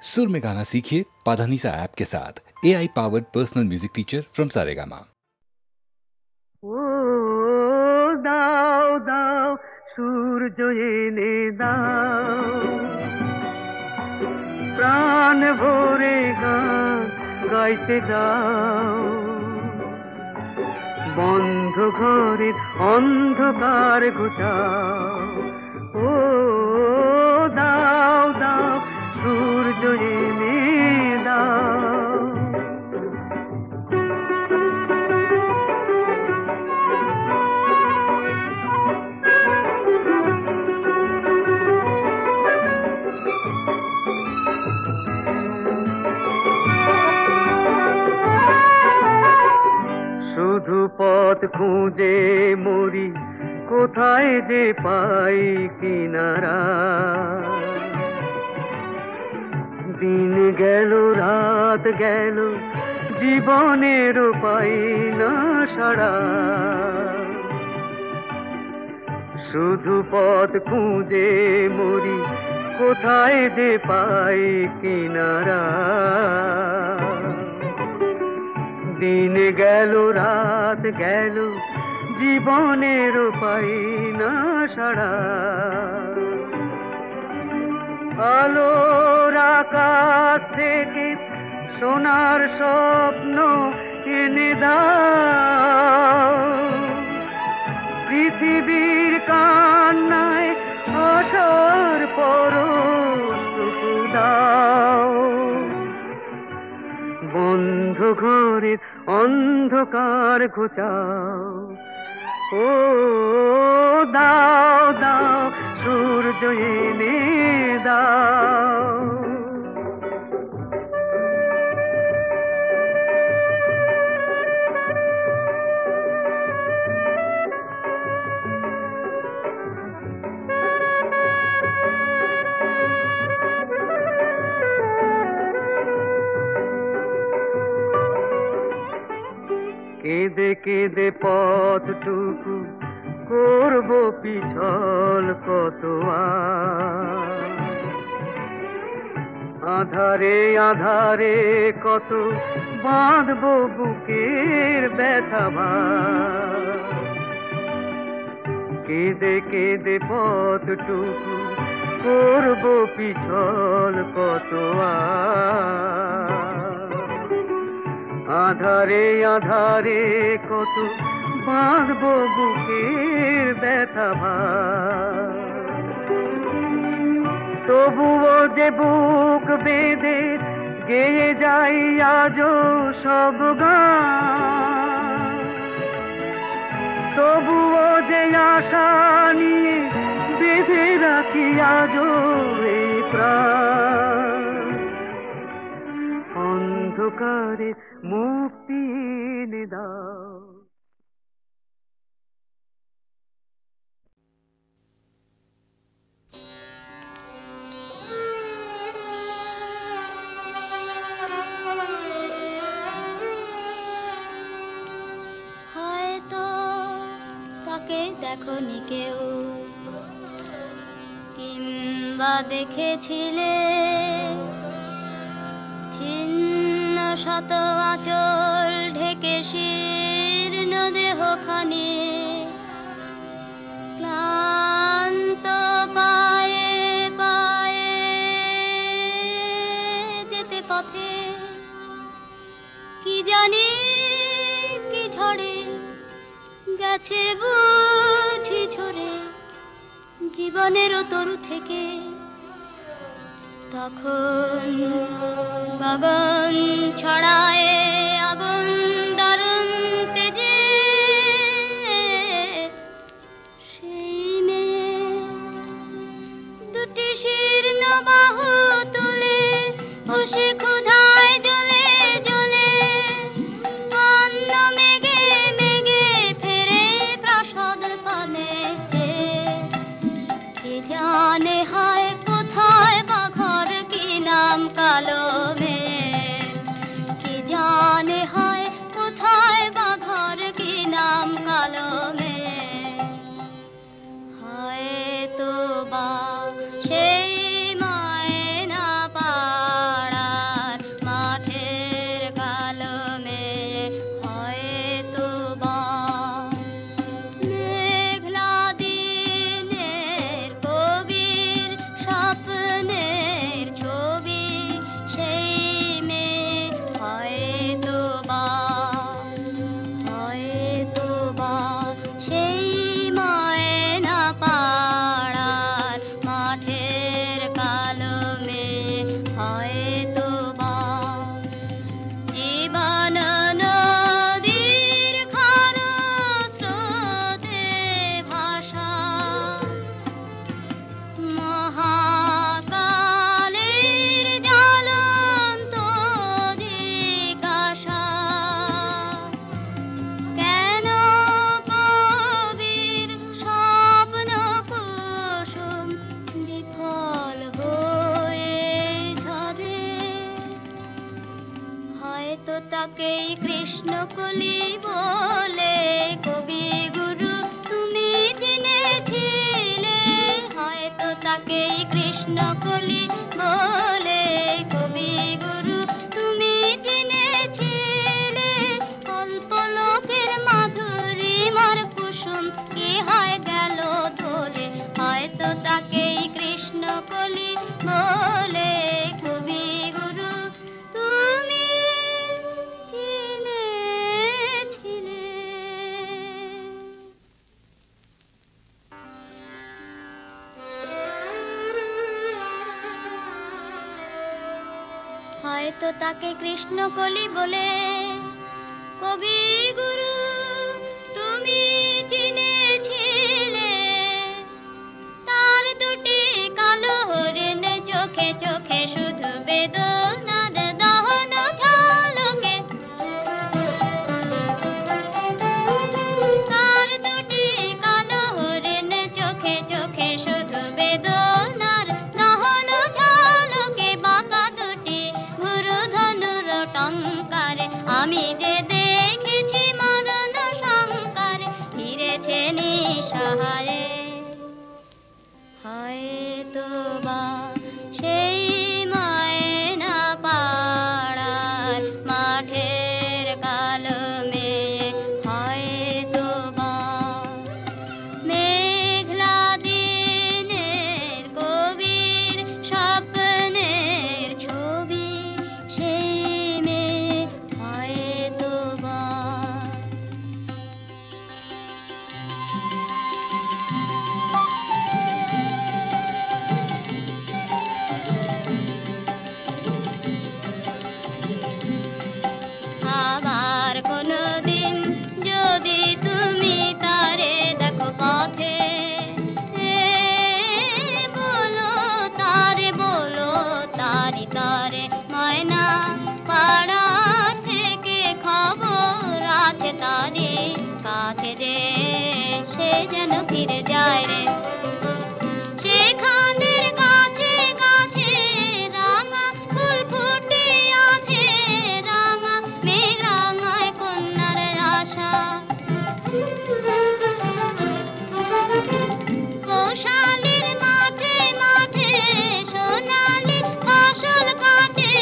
सुर में गाना सीखिए पाधानीसा ऐप के साथ। AI powered personal music teacher from Saregama. ओ दाओ दाओ सूरज एने दाओ, প্রাণ ভরে গান গাইতে দাও। বন্ধ ঘরের অন্ধকার ঘুচাও। ও দাও দাও সূর্য এনে দাও। শুধু পথ খুঁজে মরি, কোথায় যে পাই কিনারা। দিন গেল রাত গেল, জীবনের পাই না সাড়া। শুধু পথ খুঁজে মরি, কোথায় যে পাই কিনারা। দিন গেল রাত গেল, জীবনের পাই না সাড়া। আলোর আকাশ থেকে সোনার স্বপ্ন এনে দাও। পৃথিবীর কান্নায় আশার পরশটুকু দাও। বন্ধ ঘরের অন্ধকার ঘুচাও। ও দাও দাও সূর্য এনে দাও। কেঁদে কেঁদে পথটুকু করব পিছল কত। আধারে আধারে কত বাঁধব বুকের ব্যথা ভার। কেঁদে কেঁদে পথটুকু করব পিছল কত। আধারে আধারে কত বাঁধব বুকের ব্যথা ভার। তবুও যে বুক বেঁধে গেয়ে যাই আজও সব গান। তবুও যে আশা নিয়ে বেঁধে রাখি আজও এই প্রাণ। অন্ধকারে মুক্তি এনে দাও। হয়তো তাকে দেখনি কেউ, কিংবা দেখেছিলে ছিন্ন শত আঁচল ঢেকে শীর্ণ দেহখানি। ক্লান্ত পায়ে পায়ে যেতে পথে কি জানি কি ঝড়ে গেছে বুঝি ঝরে জীবনেরও তরু থেকে। তখন গগন ছড়ায় আগুন দারুণ তেজে। সেই মেয়ে দুটি শীর্ণ বাহু তুলে বসে ক্ষুধায় জ্বলে জ্বলে অন্ন মেঘে মেঘে ফেরে প্রসাদ পানে। কি জানে হয় কোথায় বা ঘর, কি নাম কালো মেয়ে। কি জানে হয় কোথায় বা ঘর, কি নাম কালো মেয়ে। হয়তো বা সেই মায় না পায় তাকেই কৃষ্ণ কলি বলে, কবি গুরু তুমি চিনেছিলে, হয়তো তাকেই কৃষ্ণ কলি বলে, কবি গুরু তুমি চিনেছিলে। অল্প লোকের মাধুরীমার কুসুম কি হয় গেল ধরে, হয়তো তাকেই কৃষ্ণ কলি বলে, কবি গুরু তুমি চিনেছিলে। হয়তো তাকে কৃষ্ণ কলি বলে, কবি গুরু তুমি চিনেছিলে। তার দুটি কালো হরিণ চোখে চোখে শুধু বেদনার দহন ঝলকে, তার দুটি কালো হরিণ চোখে চোখে শুধু বেদনার দহন ঝলকে, বাঁকা দুটি গুরু ধনুর টঙ্কারে আমি যে দেখেছি মরণ শঙ্কারে, ফিরেছে নিঃসহারে। হয়তো বা সেই ময়না পাড়ার মাঠের কালো মেয়ে, হয়তো বা মেঘলা দিনের কবির স্বপ্নের ছবি, সেই মেয়ে হয়তো বা। আবার কোনদিন যদি তুমি তারে দেখো পথে, বলো তারে, বলো তারি তারে, ময়না পাড়া থেকে খবর আছে তারি কাছে যে, সে যেন ফিরে যায় রে। সেখানের গাছে গাছে রাঙা ফুল ফুটে আছে, রাঙা মেঘ রাঙায় কন্যার আশা। কোশালির মাঠে মাঠে সোনালি ফসল কাটে,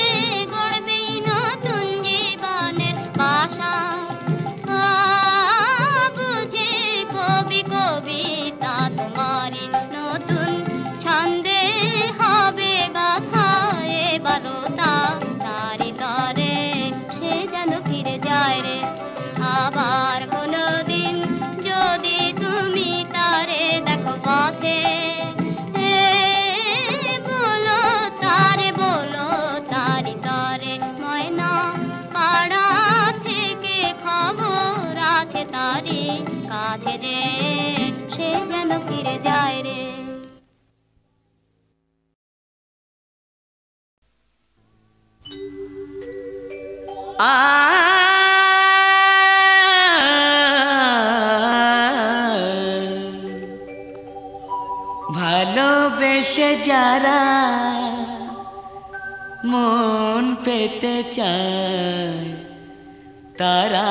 গড়বেই নতুন জীবনের বাসা। বুঝে কবি কবিতা তোমারি নতুন ছন্দে হবে গাথা, এবারও তারি তরে সে যেন ফিরে যায় রে। আবার কোনদিন যদি তুমি তারে দেখো পথে, বলো তারে, বলো তারি তরে, ময়না পাড়া থেকে খবর আছে তারি কাছে যে, সে যেন ফিরে যায় রে। ভালোবেসে যারা মন পেতে চায়, তারা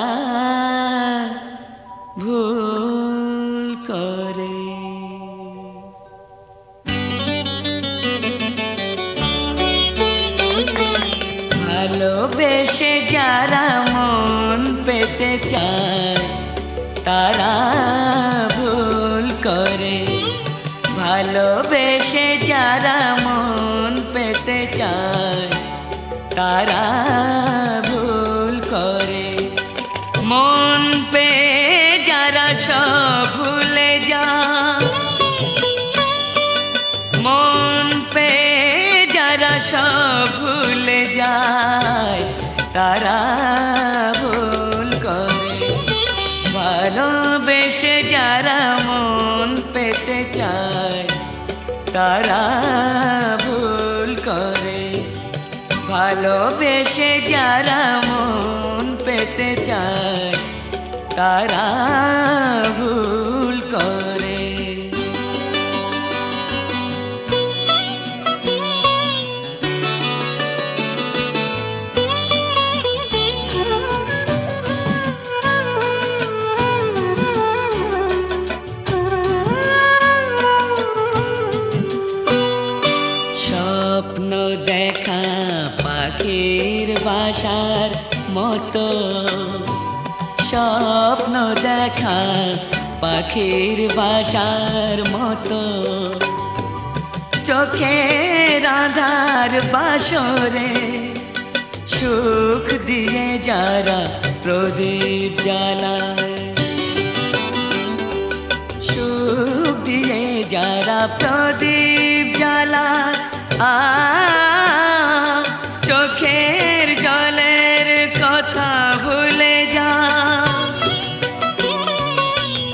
ভুল করে। ভালোবেসে যারা মন পেতে চায়, তারা ভুল করে। ভালোবেসে যারা মন পেতে চায়, তারা ভুল করে। মন পে যারা সব ভুলে যায়, মন পে যারা সব ভুলে যায়, তারা ভুল করে। ভালোবেসে যারা মন পেতে চায়, তারা ভুল করে। ভালোবেসে যারা মন পেতে চায়, তারা ভুল করে। দেখা পাখির বাসার মতো, স্বপ্ন দেখা পাখির বাসার মতো, চোখের আধার বাসরে সুখ দিয়ে যারা প্রদীপ জ্বালায়, সুখ দিয়ে যারা প্রদীপ জ্বালায়, চোখের জলের কথা ভুলে যা,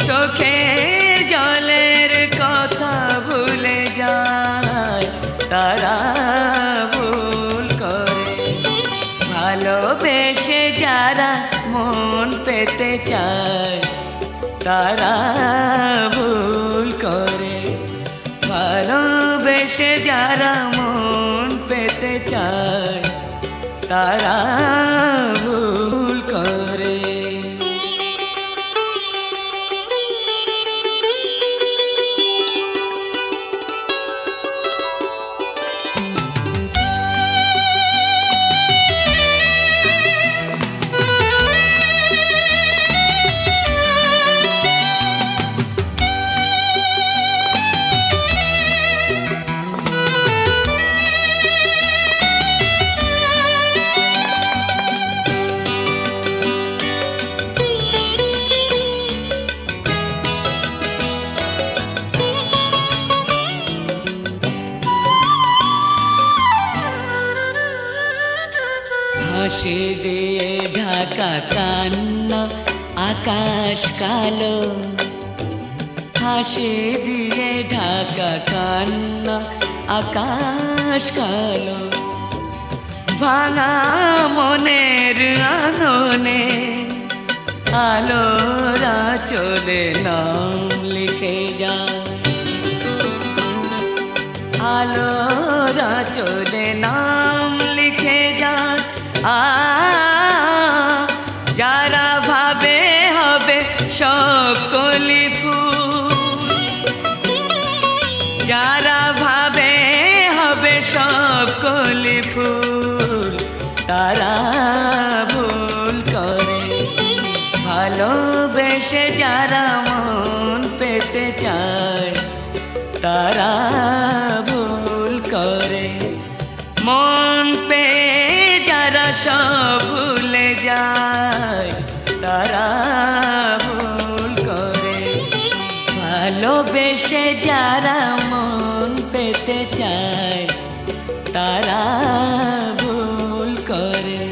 চোখের জলের কথা ভুলে যায় তারা ভুল করে। ভালোবেসে যারা মন পেতে চায় তারা ভুল করে, ভালোবেসে যারা মন পেতে চায় তারা ভুল করে। হাসি দিয়ে ঢাকা কান্না আকাশ কালো, হাসি দিয়ে ঢাকা কান্না আকাশ কালো, ভাঙা মনের আঙনে আলোরা চলে নাম লিখে যায়, আলোরা চলে নাম লিখে যায়। যারা ভাবে হবে সব কলি ফুল, যারা ভাবে হবে সব কলি ফুল তারা ভুল করে। ভালোবেসে যারা মন পেতে চায় তারা ভুল করে, মন পে যারা সব ভুলে যায় তারা ভুল করে। ভালোবেসে যারা মন পেতে চায় তারা ভুল করে,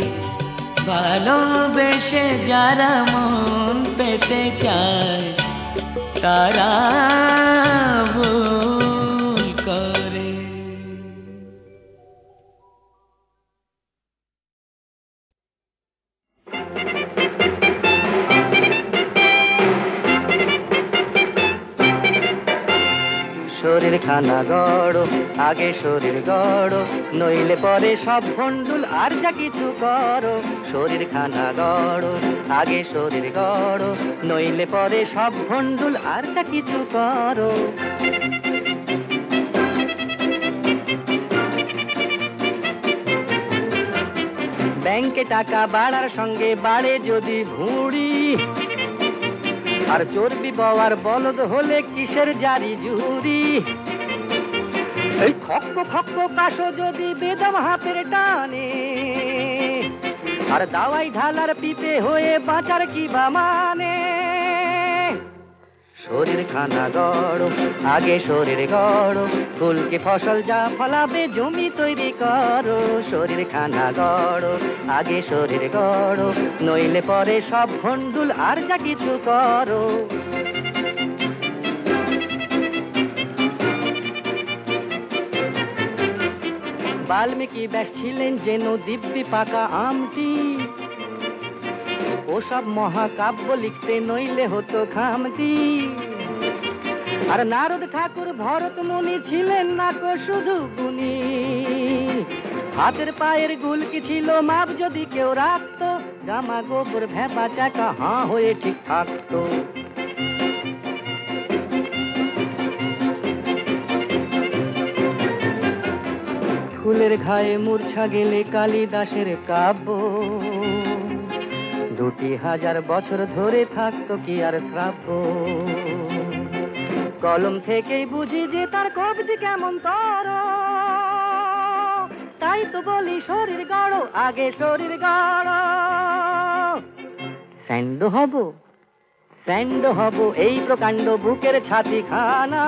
ভালোবেসে যারা মন পেতে চায় তারা ভুল করে। শরীর খানা গড়ো আগে শরীর গড়ো, নইলে পরে সব ভন্ডুল আর যা কিছু করো। শরীর খানা গড়ো আগে শরীর গড়ো, নইলে পরে সব ভন্ডুল আর যা কিছু করো। ব্যাংকে টাকা বাড়ার সঙ্গে বাড়ে যদি ভুঁড়ি, আর চর্বি পাওয়ার বলদ হলে কিসের জারি জুরি। এই খক্ক খক্ক কাশো যদি বেদম হাতের টানে, আর দাওয়াই ঢালার পিপে হয়ে বাঁচার কি বা মানে। শরীর খানা গড়ো আগে শরীর গড়ো, ফুলকে ফসল যা ফলাবে জমি তৈরি করো। শরীর খানা গড়ো আগে শরীর গড়ো, নইলে পরে সব ভন্ডুল আর যা কিছু করো। বাল্মীকি ব্যাস ছিলেন যেন দিব্যি পাকা আমটি, ওসব মহাকাব্য লিখতে নইলে হতো খামতি। আর নারদ ঠাকুর ভরত মুনি ছিলেন না কো শুধু গুণী, হাতের পায়ের গুলকি ছিল মাপ যদি কেউ রাখতো, জামা গোবর ভেপা চাকা হাঁ হয়ে ঠিক থাকতো। ফুল ফুলের ঘায়ে মূর্ছা গেলে কালিদাসের কাব্য 2000 বছর ধরে থাকতো কি আর শ্রাব্য। কলম থেকেই বুঝি যে তার কবজি কেমন তর, তাই তো বলি শরীর গড়, আগে শরীর গড়। স্যান্ড হব, স্যান্ড হব এই প্রকাণ্ড বুকের ছাতি খানা,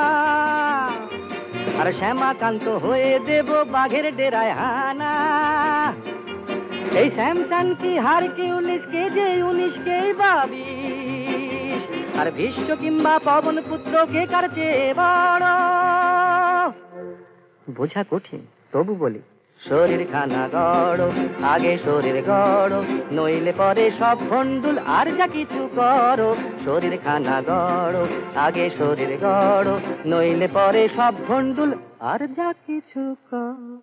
আর শ্যামাকান্ত হয়ে দেব বাঘের ডেরায় হানা। এই স্যামসান কি হার কি 19 কে যে 19 কে 22, আর ভীষ্ম কিংবা পবন পুত্র কে কার চেয়ে বড়। বোঝা কঠিন তবু বলি শরীর খানা গড়, আগে শরীর গড়, নইলে পরে সব ভন্ডুল আর যা কিছু করো। শরীর খানা গড়, আগে শরীর গড়, নইলে পরে সব ভন্ডুল আর যা কিছু করো।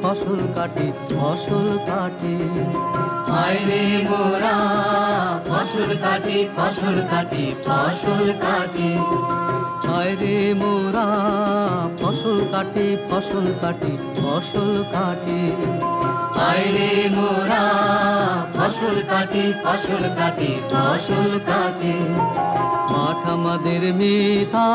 ফসল কাটি ফসল কাটি, আয় রে মোরা ফসল কাটি ফসল কাটি ফসল কাটি, আয় রে মোরা ফসল কাটি ফসল কাটি ফসল কাটি, আয় রে মোরা ফসল কাটি ফসল কাটি ফসল কাটি। মাঠ আমাদের মিতা,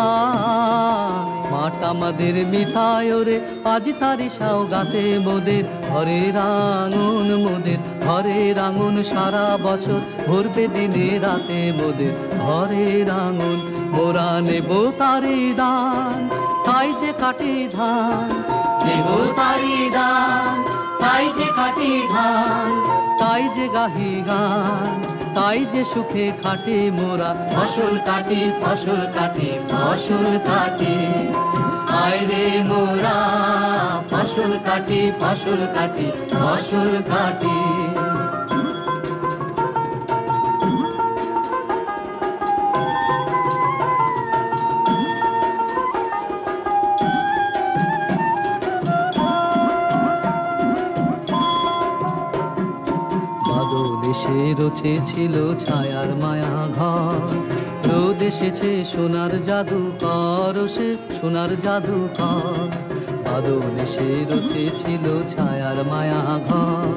মাঠ আমাদের মিঠায় রে আজ তারি সাও গাতে মোদের ঘরের আঙুন মোদের ঘরের আঙুন সারা বছর ভরবে দিনে রাতে মোদের ঘরের আঙুন মোরা নেব তারি দান তাই যে কাটি ধান নেব তারি দান তাই যে কাটি ধান তাই যে গাহি গান তাই যে সুখে খাটে মোরা ফসল কাটি ফসল কাটি ফসল কাটি আয় রে মোরা ফসল কাটি ফসল কাটি ফসল কাটি সে রচেছিল ছায়ার মায়া ঘর রোদ এসেছে সোনার জাদুকর সে সোনার জাদুকর বাদল এসে রচেছিল ছায়ার মায়া ঘর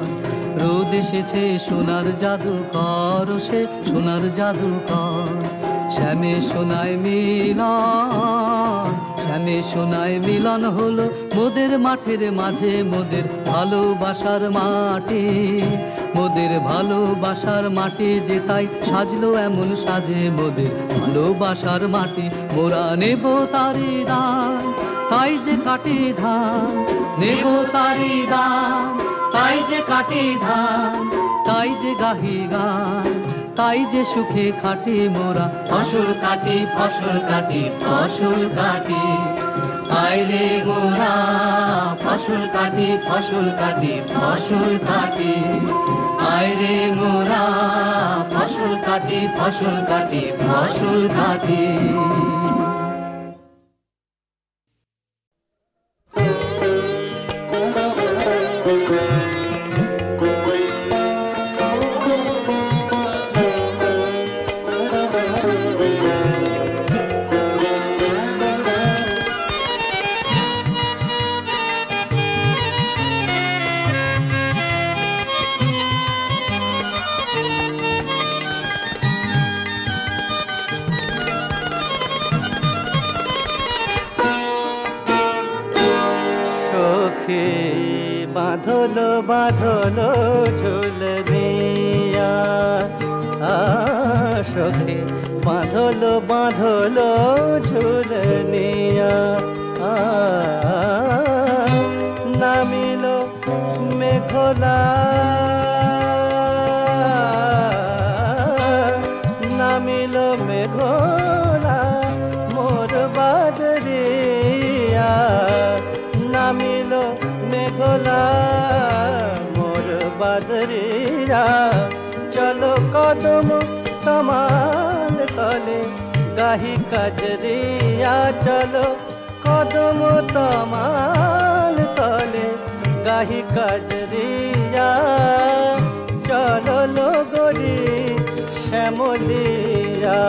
রোদ এসেছে সোনার জাদুকর সে সোনার জাদুকর শ্যামে সোনায় মিলন শ্যামে সোনায় মিলন হলো মোদের মাঠের মাঝে মোদের ভালোবাসার মাটি মোদের ভালোবাসার মাটি যে তাই সাজলো এমন সাজে মোদের ভালোবাসার মাটি মোরা নেব তারি দান তাই যে কাটি ধান নেব তারি দান তাই যে কাটি ধান তাই যে গাহি গান তাই যে সুখে খাটি মোরা ফসল কাটি ফসল কাটি ফসল কাটি আয় রে মোরা ফসল কাটি ফসল কাটি ফসল কাটি আয় রে মোরা ফসল কাটি ফসল কাটি ফসল কাটি বাঁধলো বাঁধলো ঝুল দিয়া সখী বাঁধলো বাঁধলো ঝুল নিয়া নামিল মেঘলা নামিল মেঘলা মোর বাদরিয়া নামিল মেঘলা মোর বাদরিয়া চলো কদম তমাল তলে গাহি কাজরিয়া চলো কদম তমাল তলে গাহি কাজরিয়া চলো লগরি শ্যামলিয়া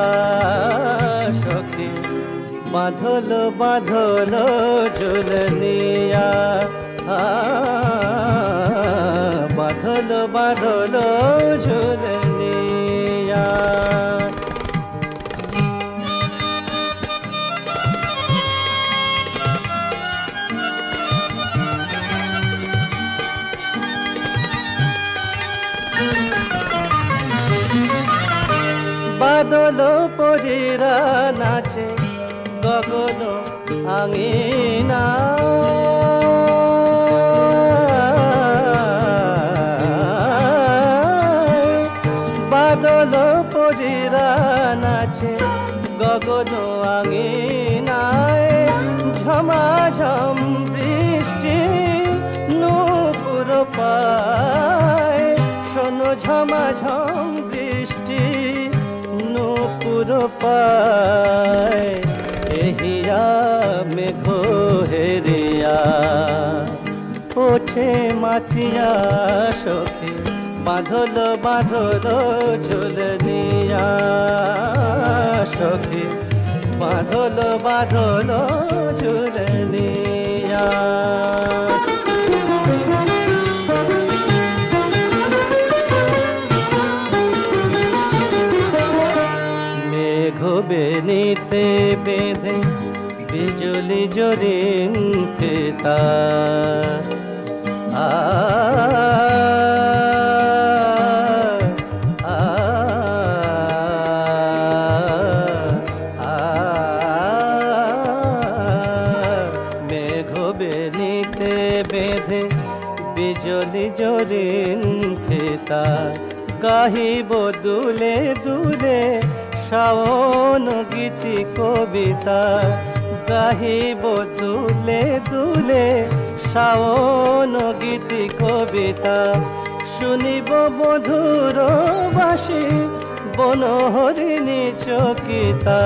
সখী বাঁধলো বাঁধলো ঝুলনিয়া বাঁধলো বাঁধলো ঝুলনিয়া বাদল পরিরা নাচে গগন আঙিনা বাদল পরিরা নাচে গগন আঙিনায় ঝমাঝম বৃষ্টি নূপুর পায় শোনো ঝমাঝম বৃষ্টি নূপুর পায় এহিয়া মেঘ হেরিয়া ওঠে মাতিয়া সখী বাঁধল বাঁধল ঝুলনিয়া সখী বাঁধল বাঁধল ঝুলনিয়া মেঘ বেনিতে বেঁধে বিজলি জরিন ফিতা মেঘ বেনিতে বেঁধে বিজলি জরিন ফিতা গাহিব দুলে দুলে শাওন গীতি কবিতা গাহিব দুলে দুলে শাওন গীতি কবিতা শুনিব মধুর বাসি বনহরিণী চকিতা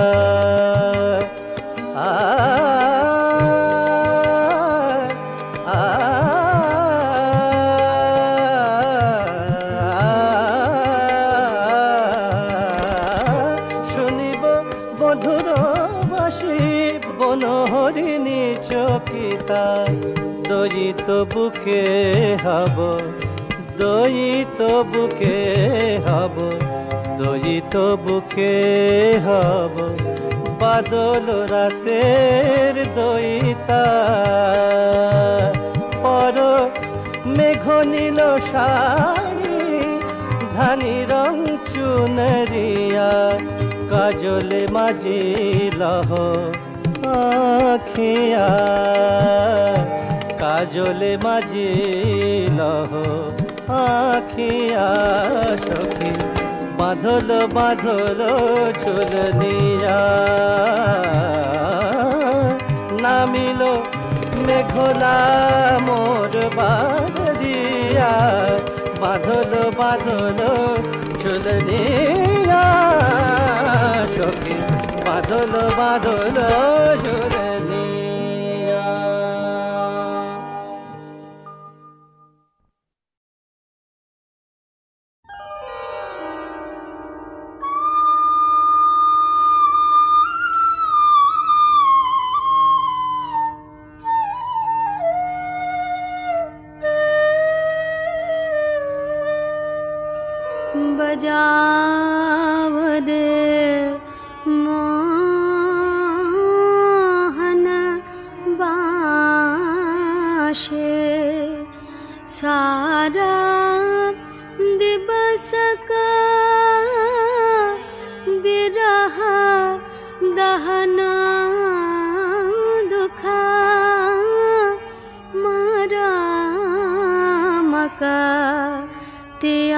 শুনিব মধুর বাসি বনহরিণী চকিতা দয়িত বুকে হব দয়িত বুকে হব দয়িত বুকে হব বাদল রাতের দয়িতা পর মেঘ নীল শাড়ি ধানি রং চুনরিয়া কাজলে মাঝি লহ আখিয়া কাজলে মাঝি লহ আখিয়া সখী বাঁধল বাঁধল চুলনিয়া নামিল মেঘলা মোর বাদরিয়া বাঁধল বাঁধল চুলনিয়া সখী বাঁধল বাঁধল চুলনিয়া। बजाव रे मोहन बाशे सारा दिवस का विरह दहना दुखा मारा मका त्याश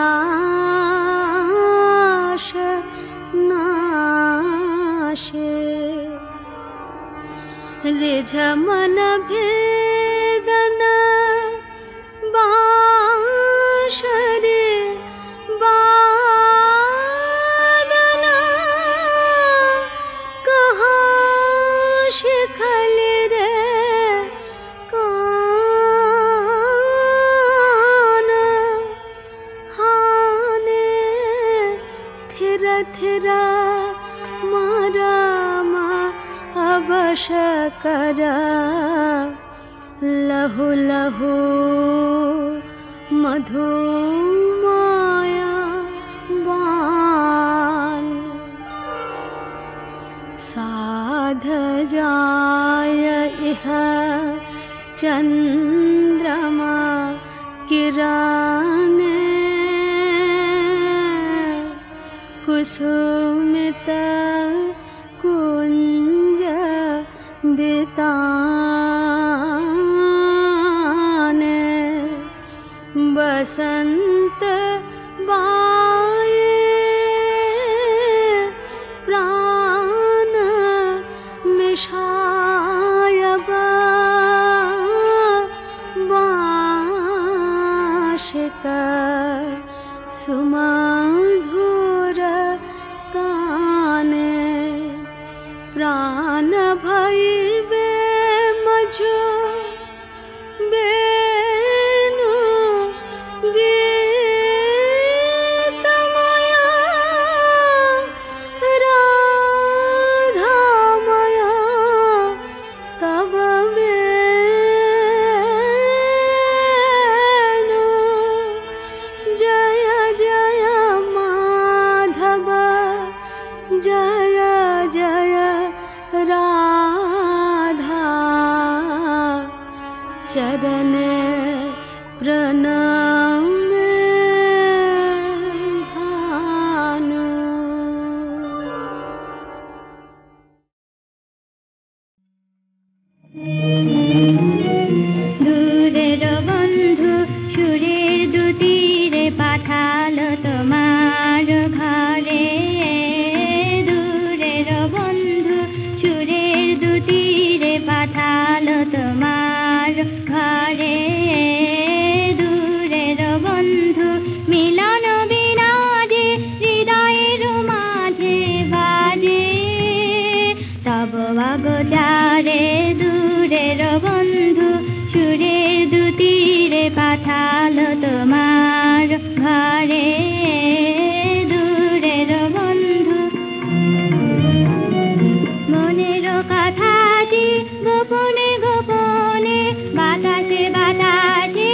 नाशे रिझमन भेदना बांशरे बादना कहाँ शिखल रे थिरा मारा मा अवश करा लहु लहु मधु माया बान साध जाय इह चंद्रमा किराने कुसुमित कुंज बिताने बसंत बाए प्राण मिशायब बाशिक सुमधुर ताने प्राण भई बे मझो बेनु गीत माया राधा माया तब बेनु जय जय चरण प्रणाम भानु। दूरेर बंधु सुरेर दुतीरे पाठालो तोमार घरे। दूरेर बंधु सुरेर दुतीरे पाठालो तोमार घरे। दूरेर बंधु मिलन बिनाजे हृदयेर माझे बाजे तब अगोचारे। दूरेर बंधु सुरेर दुतीरे पाठालो तोमार घरे। दूरेर बंधु मनेर कथाटी गोपने गोपने बातासे बातासे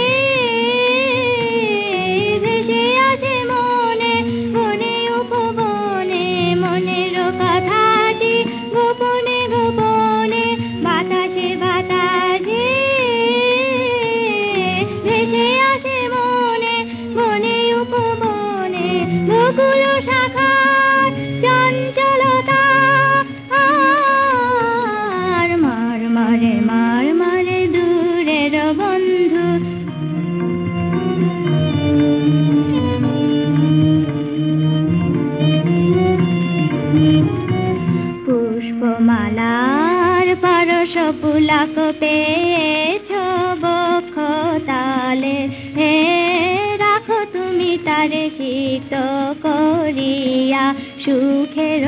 भेसे आछे मने बने उपबने। मनेर कथाटी गोपने गोपने बातासे बातासे भेसे आछे मने बने उपबने। गोकुल शाखार चंचलता আর মার মারে দূরের বন্ধু। পুষ্পমালার পরশ পুলক পেয়েছ বক্ষ তালে। হে রাখো তুমি তারে সিক্ত করিয়া সুখের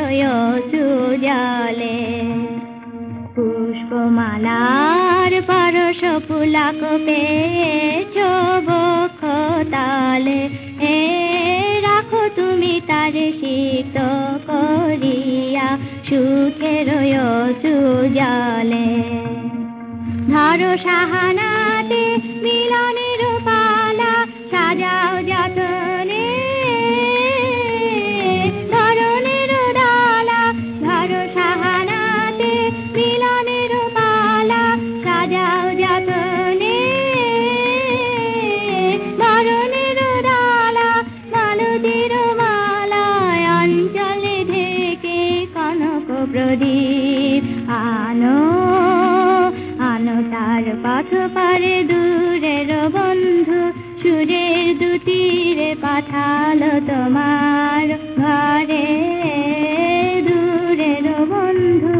সুজলে। পুষ্পমালার পরশ পুলক পেয়েছ বক্ষ তালে। হে রাখো তুমি তারে সিক্ত করিয়া সুখের সুজলে। ধরো সাহানাতে মিলনের পালা সাজাও যতনে। ধরনের ডালা ধরো সাহানাতে মিলনের পালা সাজাও যতনে। ধরনের ডালা মালতীর মালায় অঞ্চলে ঢেকে কনক প্রদীপ আনো আনো তার পথ পারে। দূরের বন্ধু সুরের দুতীরে পাঠালো তোমার ঘরে। দূরের বন্ধু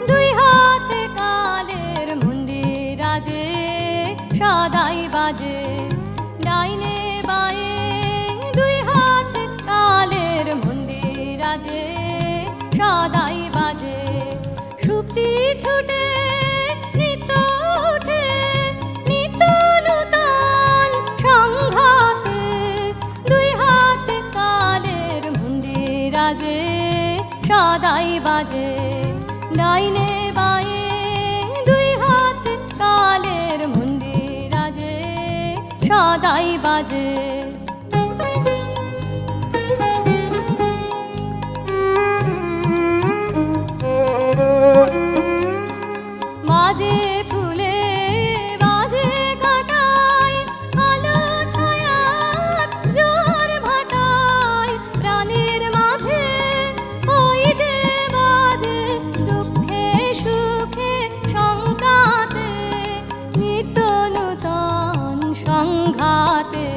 দুই হাতে কালের মন্দির আজে সদাই বাজে ডাইনে বায়ে। দুই হাতে কালের মন্দির আজে সদাই বাজে সুপ্তি ছুটে নিত্য উঠে নিত্য নূতন সংঘাতে। দুই হাতে কালের মন্দির আজে সদাই বাজে ডাইনে বায়ে। দুই হাতে কালের মন্দির আজে সদাই বাজে। বাজে ফুলে বাজে কাটায় আলো ছায়ার জোয়ার ভাটায় প্রাণের মাঝে। ওই যে বাজে দুঃখে সুখে সংঘাতে নিত্য নূতন সংঘাতে।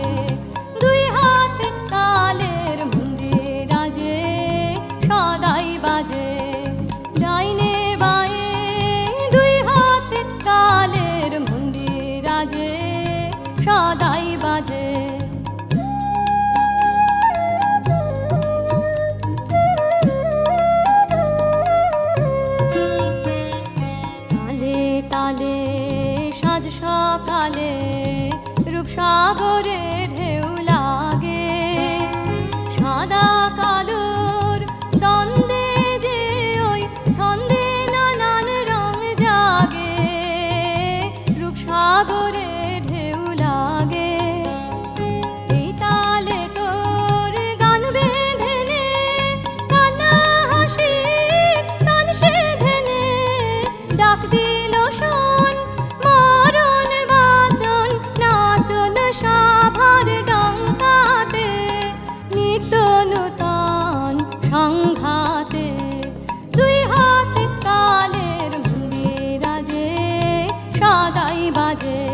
বাজে